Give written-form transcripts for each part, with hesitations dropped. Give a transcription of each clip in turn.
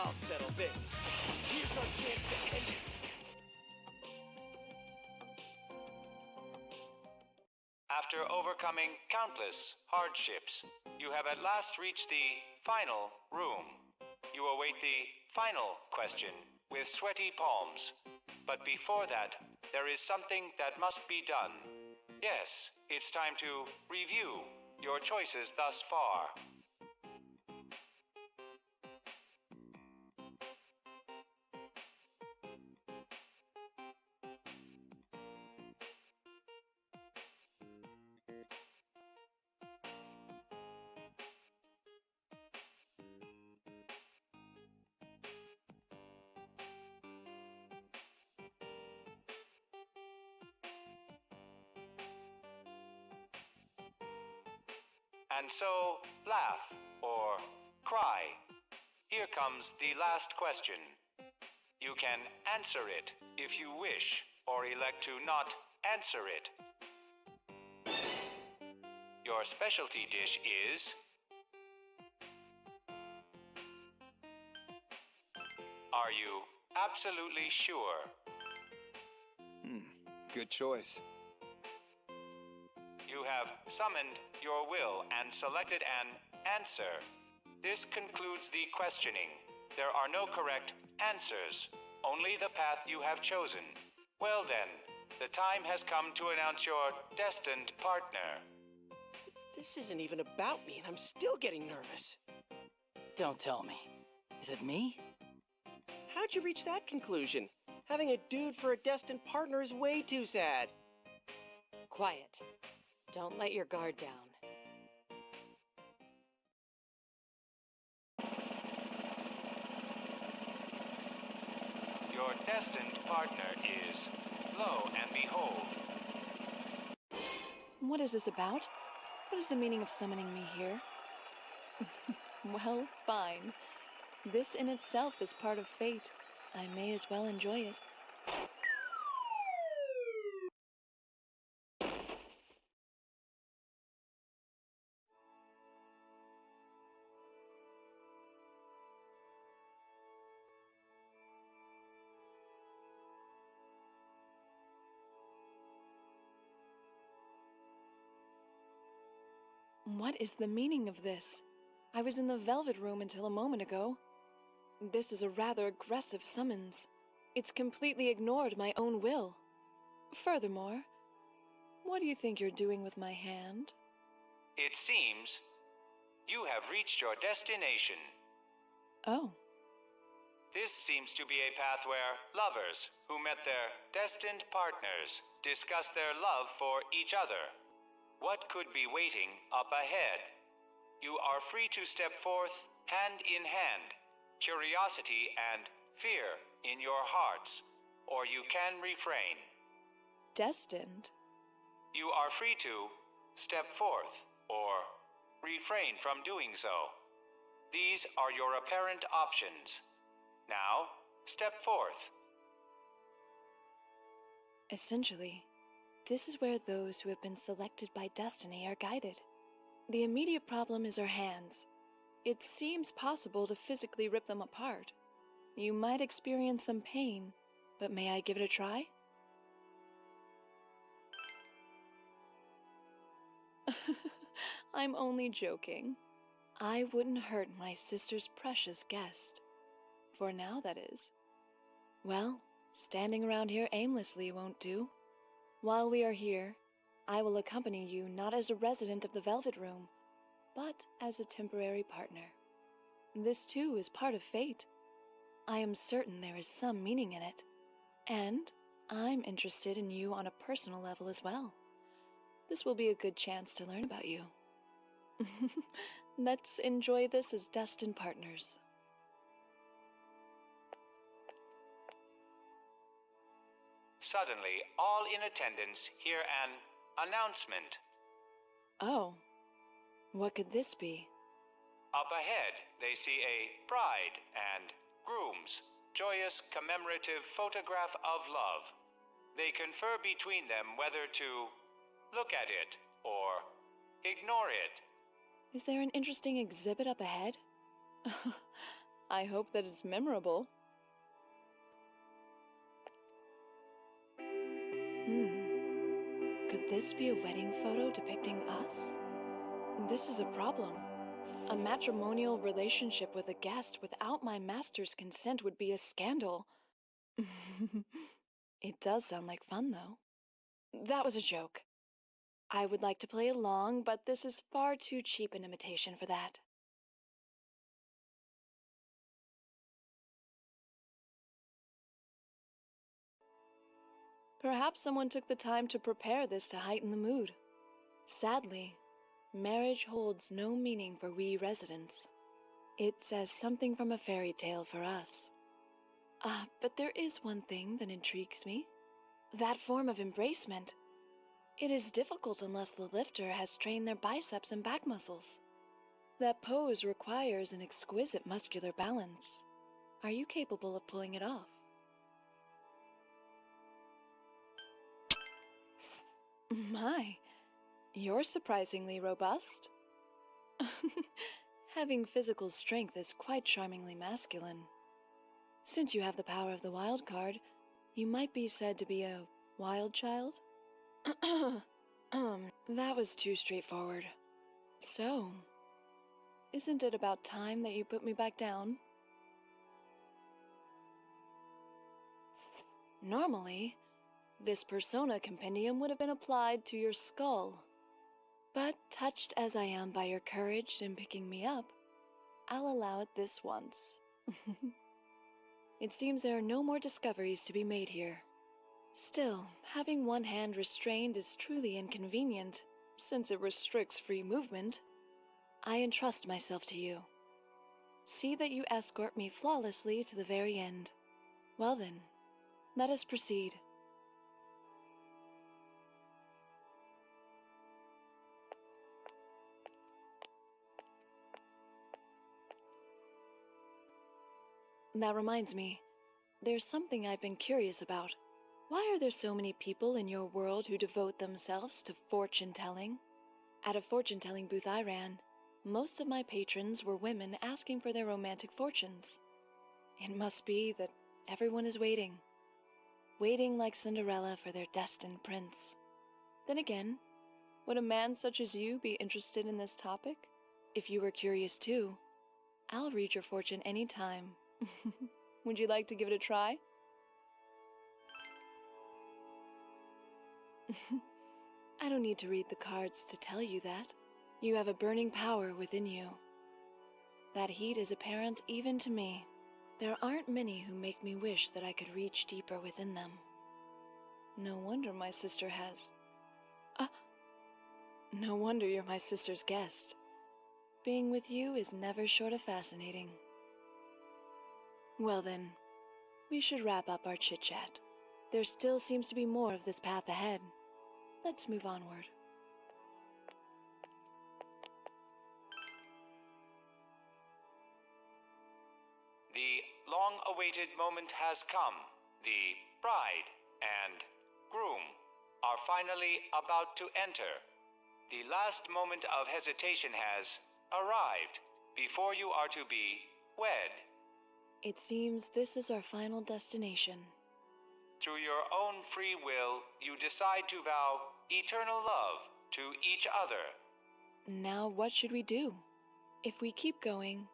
I'll settle this. Here's our chance to end it. After overcoming countless hardships, you have at last reached the final room. You await the final question with sweaty palms. But before that, there is something that must be done. Yes, it's time to review your choices thus far. And so, laugh or cry. Here comes the last question. You can answer it if you wish, or elect to not answer it. Your specialty dish is... Are you absolutely sure? Good choice. You have summoned your will and selected an answer. This concludes the questioning. There are no correct answers, only the path you have chosen. Well then, the time has come to announce your destined partner. This isn't even about me, and I'm still getting nervous. Don't tell me. Is it me? How'd you reach that conclusion? Having a dude for a destined partner is way too sad. Quiet. Don't let your guard down. Your destined partner is, lo and behold. What is this about? What is the meaning of summoning me here? Well, fine. This in itself is part of fate. I may as well enjoy it. What is the meaning of this? I was in the Velvet Room until a moment ago. This is a rather aggressive summons. It's completely ignored my own will. Furthermore, what do you think you're doing with my hand? It seems you have reached your destination. Oh. This seems to be a path where lovers who met their destined partners discuss their love for each other. What could be waiting up ahead? You are free to step forth hand in hand, curiosity and fear in your hearts, or you can refrain. Destined? You are free to step forth or refrain from doing so. These are your apparent options. Now, step forth. Essentially, this is where those who have been selected by destiny are guided. The immediate problem is our hands. It seems possible to physically rip them apart. You might experience some pain, but may I give it a try? I'm only joking. I wouldn't hurt my sister's precious guest. For now, that is. Well, standing around here aimlessly won't do. While we are here, I will accompany you not as a resident of the Velvet Room, but as a temporary partner. This too is part of fate. I am certain there is some meaning in it, and I'm interested in you on a personal level as well. This will be a good chance to learn about you. Let's enjoy this as destined partners. Suddenly, all in attendance hear an announcement. Oh, what could this be? Up ahead, they see a bride and groom's joyous commemorative photograph of love. They confer between them whether to look at it or ignore it. Is there an interesting exhibit up ahead? I hope that it's memorable. Could this be a wedding photo depicting us? This is a problem. A matrimonial relationship with a guest without my master's consent would be a scandal. It does sound like fun, though. That was a joke. I would like to play along, but this is far too cheap an imitation for that. Perhaps someone took the time to prepare this to heighten the mood. Sadly, marriage holds no meaning for we residents. It says something from a fairy tale for us. But there is one thing that intrigues me. That form of embracement. It is difficult unless the lifter has trained their biceps and back muscles. That pose requires an exquisite muscular balance. Are you capable of pulling it off? My, you're surprisingly robust. Having physical strength is quite charmingly masculine. Since you have the power of the wild card, you might be said to be a wild child? That was too straightforward. So, isn't it about time that you put me back down? Normally, this persona compendium would have been applied to your skull. But touched as I am by your courage in picking me up, I'll allow it this once. It seems there are no more discoveries to be made here. Still, having one hand restrained is truly inconvenient, since it restricts free movement. I entrust myself to you. See that you escort me flawlessly to the very end. Well then, let us proceed. That reminds me, there's something I've been curious about. Why are there so many people in your world who devote themselves to fortune-telling? At a fortune-telling booth I ran, most of my patrons were women asking for their romantic fortunes. It must be that everyone is waiting. Waiting like Cinderella for their destined prince. Then again, would a man such as you be interested in this topic? If you were curious too, I'll read your fortune any time. Would you like to give it a try? I don't need to read the cards to tell you that. You have a burning power within you. That heat is apparent even to me. There aren't many who make me wish that I could reach deeper within them. No wonder my sister has... No wonder you're my sister's guest. Being with you is never short of fascinating. Well then, we should wrap up our chit-chat. There still seems to be more of this path ahead. Let's move onward. The long-awaited moment has come. The bride and groom are finally about to enter. The last moment of hesitation has arrived before you are to be wed. It seems this is our final destination. Through your own free will, you decide to vow eternal love to each other. Now what should we do? If we keep going,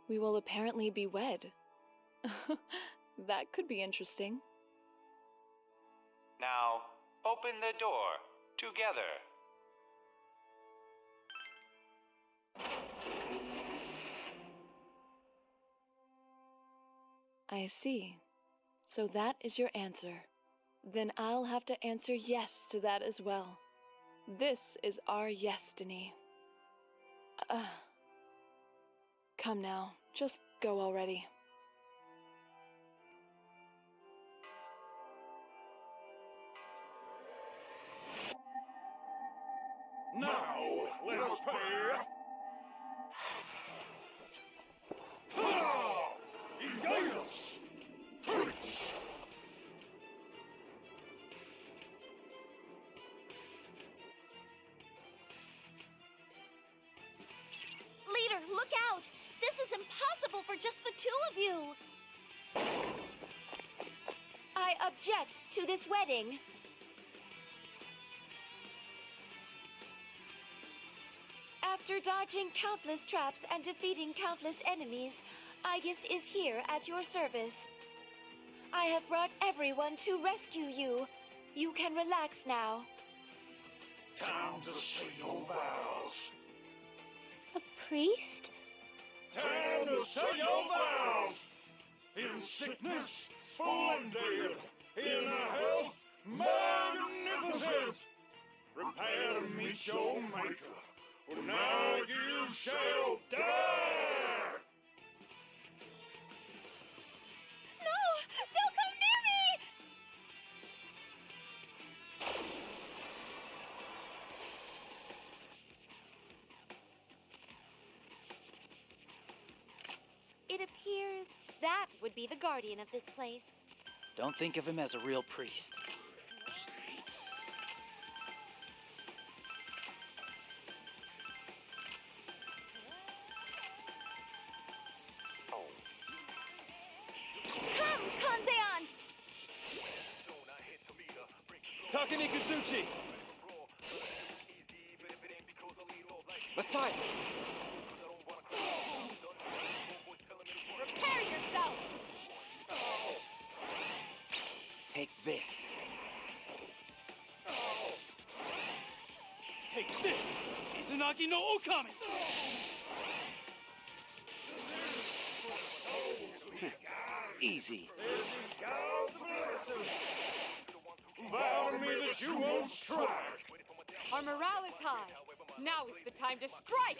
we will apparently be wed. That could be interesting. Now, open the door together. I see. So that is your answer. Then I'll have to answer yes to that as well. This is our yes-destiny. Come now, just go already. Now, let us pay. Yes! Preach! Leader, look out! This is impossible for just the two of you. I object to this wedding. After dodging countless traps and defeating countless enemies, Aegis is here at your service. I have brought everyone to rescue you. You can relax now. Time to say your vows. A priest? Time to say your vows. In sickness, splendid. In health, magnificent. Prepare to meet your maker. For now you shall die. No! Don't come near me! It appears that would be the guardian of this place. Don't think of him as a real priest. Come, Kanzeon! Takumi Kazuchi! Messiah! Prepare yourself! Take this. Take this! Izanagi no Okami! Easy. Vow to me that you won't strike. Our morale is high. Now is the time to strike!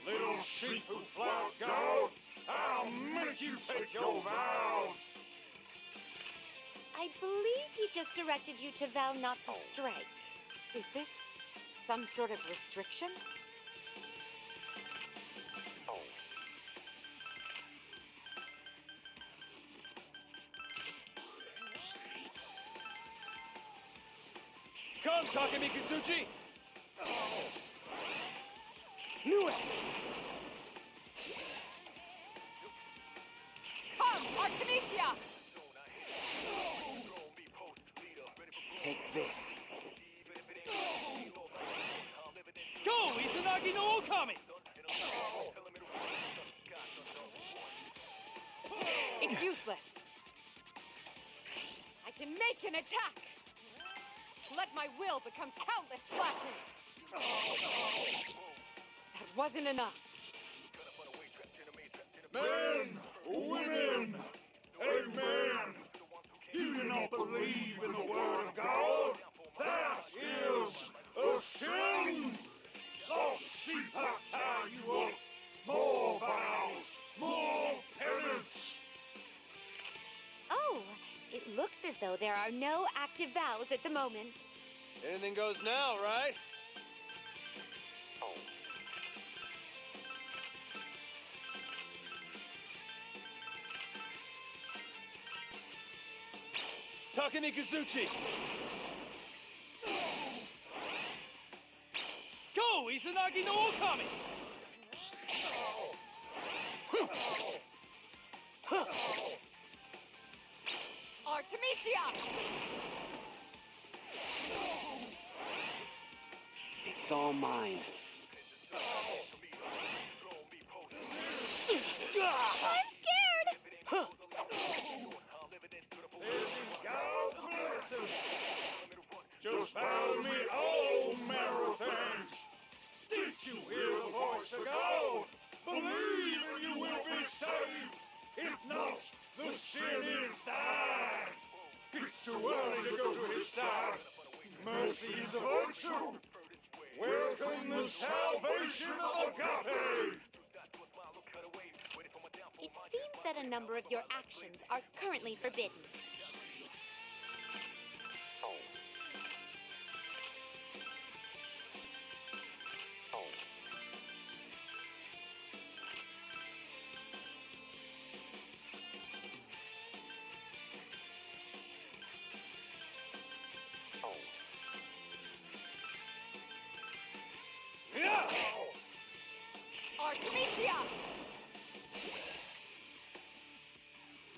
Little sheep who flout God, I'll make you take your vows. I believe he just directed you to vow not to strike. Is this some sort of restriction? Come, Takumi Kazuchi! Knew it! Come, Artemisia! Take this. Go, Izanagi no Okami! It's useless. I can make an attack. Let my will become countless flashes. That wasn't enough. Men, women, amen. You do not believe in the word of God? That is a sin. Lost sheep have tied you up. More vows, more penance. Oh, it looks as though there are no active vows at the moment. Anything goes now, right? Takumi Kazuchi! Go, Izanagi no Okami! Artemisia! It's all mine. I'm scared! This is God's blessing. Just vow to me all manner of things. Did you hear the voice of God? Believe and you will be saved. If not, the sin is thine. It's too early to go to his side. Mercy is a virtue. Welcome the salvation of agape. It seems that a number of your actions are currently forbidden.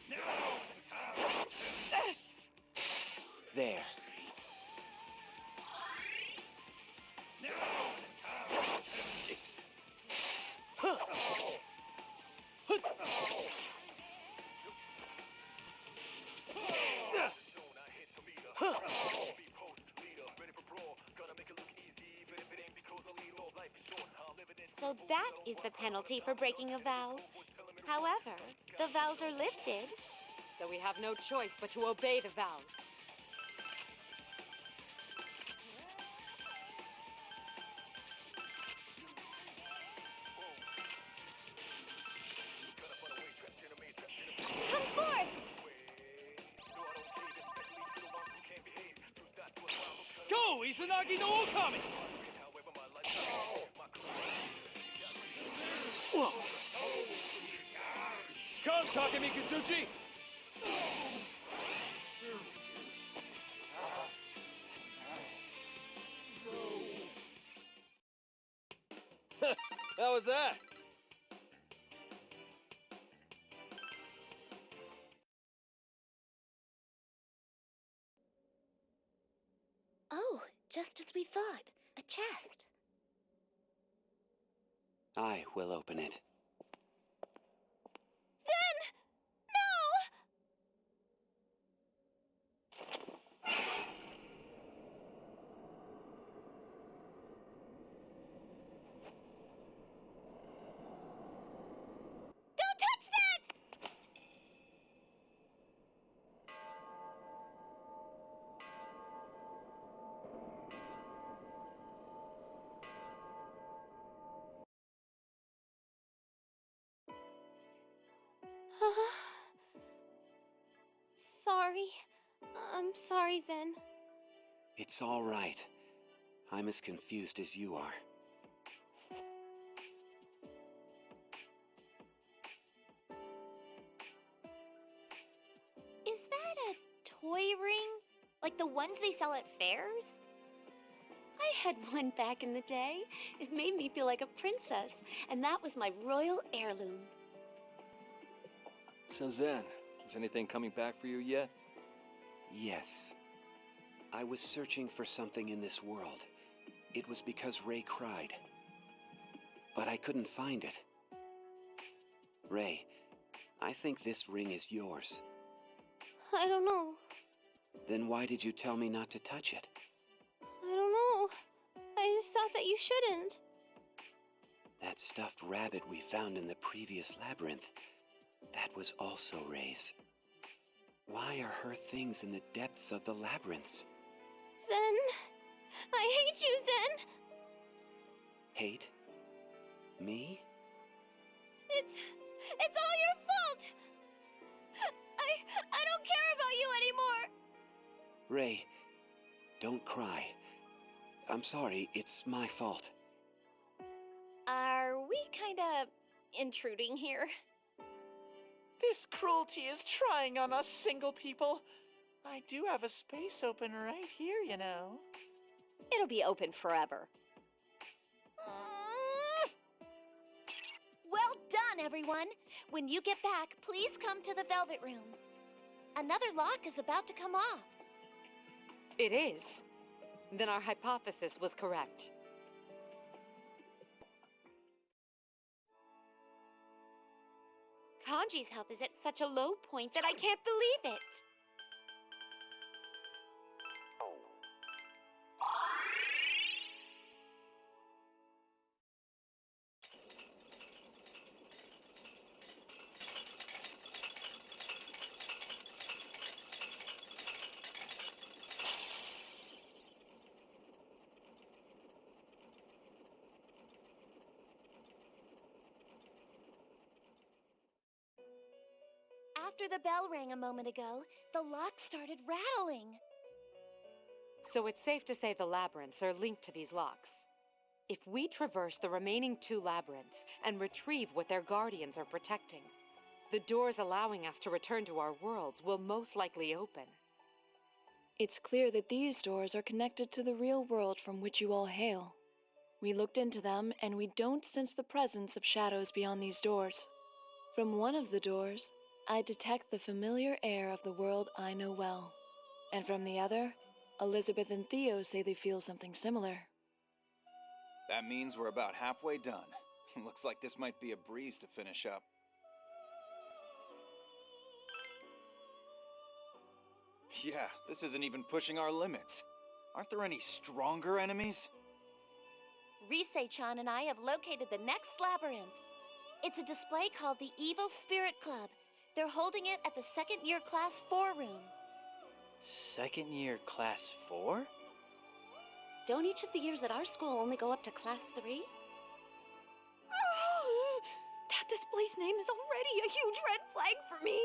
Now's the time. There. Now's the time. So that is the penalty for breaking a vow. However, the vows are lifted. So we have no choice but to obey the vows. Come forth! Go, Izanagi no Okami! Come, Takemi Kazuchi! How was that? Oh, just as we thought. A chest. I will open it. Zen! No! Don't touch that! Sorry. I'm sorry, Zen. It's all right. I'm as confused as you are. Is that a toy ring? Like the ones they sell at fairs? I had one back in the day. It made me feel like a princess, and that was my royal heirloom. So Zen, is anything coming back for you yet? Yes. I was searching for something in this world. It was because Ray cried. But I couldn't find it. Ray, I think this ring is yours. I don't know. Then why did you tell me not to touch it? I don't know. I just thought that you shouldn't. That stuffed rabbit we found in the previous labyrinth, that was also Ray's. Why are her things in the depths of the labyrinths? Zen, I hate you, Zen. Hate? Me? It's all your fault. I don't care about you anymore. Ray, don't cry. I'm sorry, it's my fault. Are we kinda intruding here? This cruelty is trying on us single people. I do have a space open right here, you know. It'll be open forever. Well done, everyone. When you get back, please come to the Velvet Room. Another lock is about to come off. It is. Then our hypothesis was correct. Kanji's health is at such a low point that I can't believe it. After the bell rang a moment ago, the lock started rattling. So it's safe to say the labyrinths are linked to these locks. If we traverse the remaining 2 labyrinths and retrieve what their guardians are protecting, the doors allowing us to return to our worlds will most likely open. It's clear that these doors are connected to the real world from which you all hail. We looked into them, and we don't sense the presence of shadows beyond these doors. From one of the doors, I detect the familiar air of the world I know well. And from the other, Elizabeth and Theo say they feel something similar. That means we're about halfway done. Looks like this might be a breeze to finish up. Yeah, this isn't even pushing our limits. Aren't there any stronger enemies? Risei-chan and I have located the next labyrinth. It's a display called the Evil Spirit Club. They're holding it at the second-year Class 4 room. Second year Class 4? Don't each of the years at our school only go up to Class 3? That display's name is already a huge red flag for me.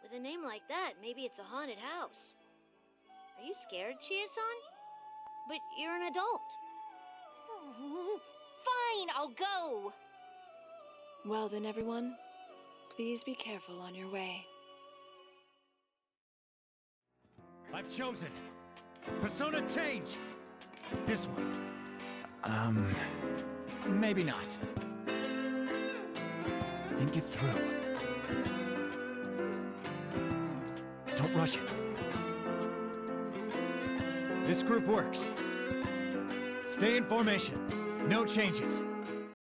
With a name like that, maybe it's a haunted house. Are you scared, Chie-san? But you're an adult. Fine, I'll go. Well then, everyone, please be careful on your way. I've chosen. Persona change. This one. Maybe not. Think it through. Don't rush it. This group works. Stay in formation. No changes.